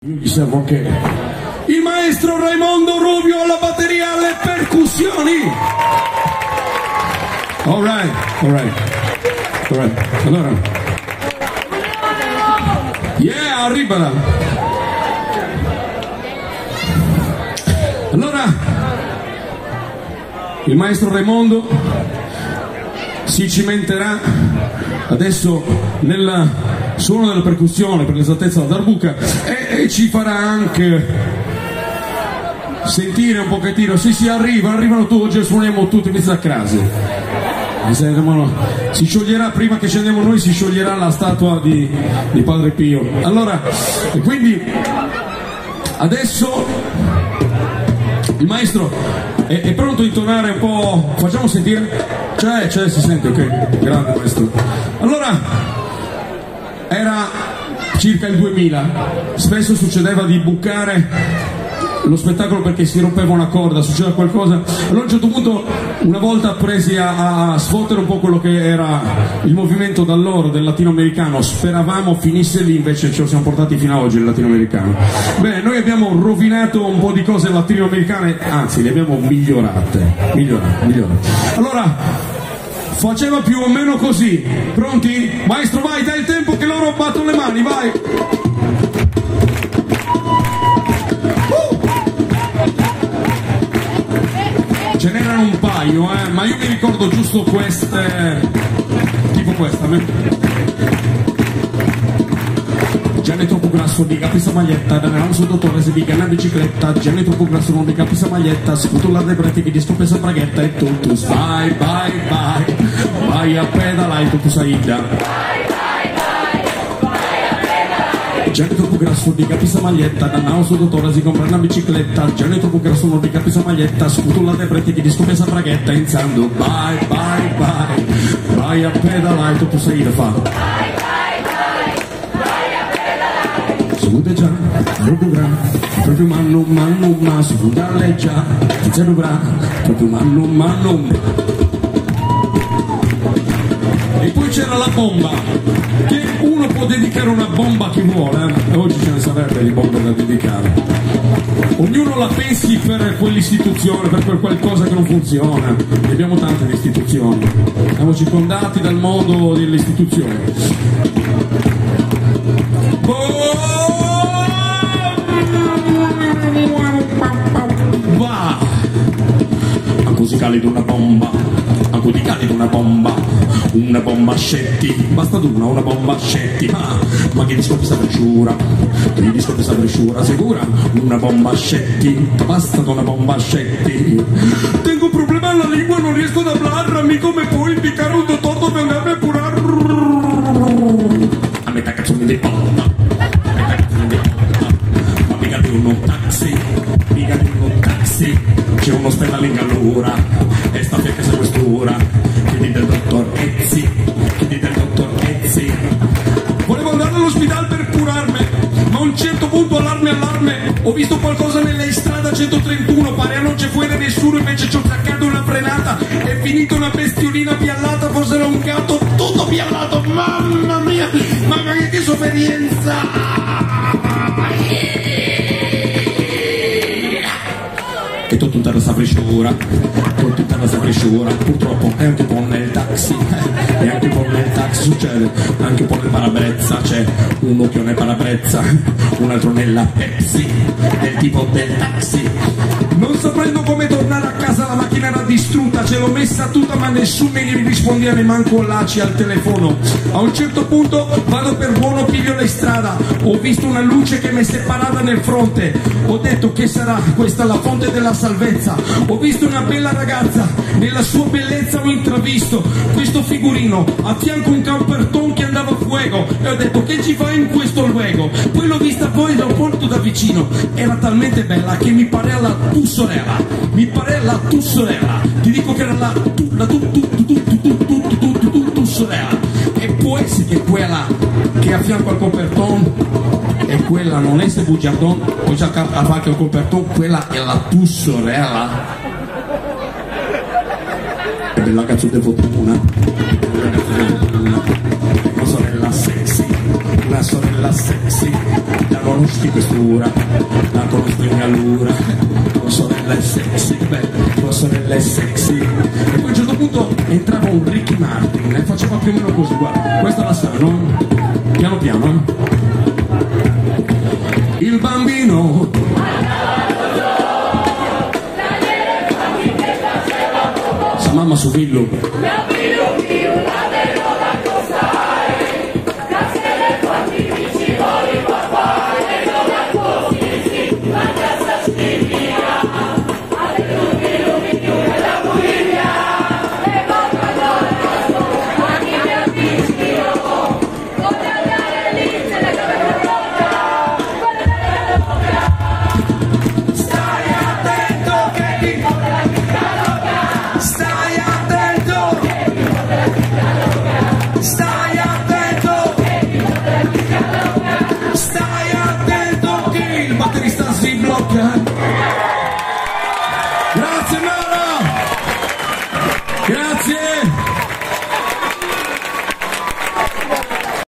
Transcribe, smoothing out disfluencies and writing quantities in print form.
Gli servo anche il maestro Raimondo Rubio alla batteria, alle percussioni. Alright. Allora, yeah, arrivala. Allora, il maestro Raimondo si cimenterà adesso nel suono della percussione, per l'esattezza la darbuca, e ci farà anche sentire un pochettino. Sì, arrivano tutti, oggi suoniamo tutti in mezzo a crase. Si scioglierà, prima che scendiamo noi, si scioglierà la statua di Padre Pio. Allora, quindi adesso il maestro è pronto a intonare un po'. Facciamo sentire? C'è, si sente, ok, grande maestro. Allora, era circa il 2000, spesso succedeva di bucare lo spettacolo perché si rompeva una corda, succedeva qualcosa. Allora a un certo punto, una volta presi a sfottere un po' quello che era il movimento d'allora del latinoamericano, speravamo finisse lì, invece ce lo siamo portati fino ad oggi il latinoamericano. Bene, noi abbiamo rovinato un po' di cose latinoamericane, anzi le abbiamo migliorate. Allora, faceva più o meno così. Pronti? Maestro, vai, dai il tempo che loro battono le mani, vai! Ce n'erano un paio, ma io mi ricordo giusto queste, tipo questa. Gianni è troppo grasso, di capisa maglietta, danno su dottore, se dica una bicicletta. Gianni è troppo grasso, non di capisa maglietta, sputo la debrete che disco pesa braghetta e tu vai a pedalare tu saida. Gianni è troppo grasso, di capisa maglietta, danno su dottore, si compra una bicicletta. Gianni è troppo grasso, non di capisa maglietta, sputo la debrete che disco pesa braghetta iniziando vai a pedalare tu saida fa. Sude già, proprio manno, ma su galleggia, ti dovrà, proprio manno. E poi c'era la bomba, che uno può dedicare una bomba a chi vuole, e oggi ce ne sarebbe di bombe da dedicare. Ognuno la pensi per quell'istituzione, per quel qualcosa che non funziona. Ne abbiamo tante di istituzioni, siamo circondati dal mondo delle istituzioni. Va! Così calido una bomba, una bomba scetti, basta una bomba scetti, ma che disco questa bresciura, sicura, una bomba scetti, basta una bomba scetti. Tengo un problema alla lingua, non riesco ad hablarmi, come puoi indicare un dottor dove andarmi a curare? A metà cazzone di bomba, ma pigati un taxi, c'è un ospedale in gallura, e sta a casa questura, chiedi del dottor Ezzi, volevo andare all'ospedale per curarmi, ma a un certo punto allarme, ho visto qualcosa nella strada 131, pare non c'è fuori nessuno, invece ci ho attaccato una frenata, è finita una bestiolina piallata, forse era un gatto tutto piallato, mamma mia che sofferenza! E tutta questa frescura, purtroppo è anche un po' nel taxi, succede, anche un po' nel parabrezza, c'è uno che non è parabrezza, un altro nella Pepsi, del tipo del taxi. Non sapendo come tornare a casa, la macchina era distrutta, ce l'ho messa tutta ma nessuno mi rispondeva, neanche l'ACI al telefono. A un certo punto vado per buono, piglio la strada, ho visto una luce che mi separava nel fronte, ho detto che sarà questa la fonte della salvezza, ho visto una bella ragazza, nella sua bellezza ho intravisto questo figurino, a fianco un camperton che andava a fuoco, e ho detto che ci fai in questo luogo, poi l'ho vista poi da un po' da vicino, era talmente bella che mi pareva la tua sorella, ti dico che era la tua sorella, e può essere che quella che a fianco al coperton e quella non è se bugiardon, poi già a fianco al coperton, quella è la tua sorella. È bella cazzo di fortuna, una sorella sexy, una sorella sexy, la conosci quest'ora, la conosco in allura, tua sorella è sexy, beh, tua sorella è sexy. E poi a un certo punto entrava un Ricky Martin e faceva più o meno così, guarda, questa la sanno, piano piano. Il bambino sa mamma su Villu. Stai attento che il batterista si blocca.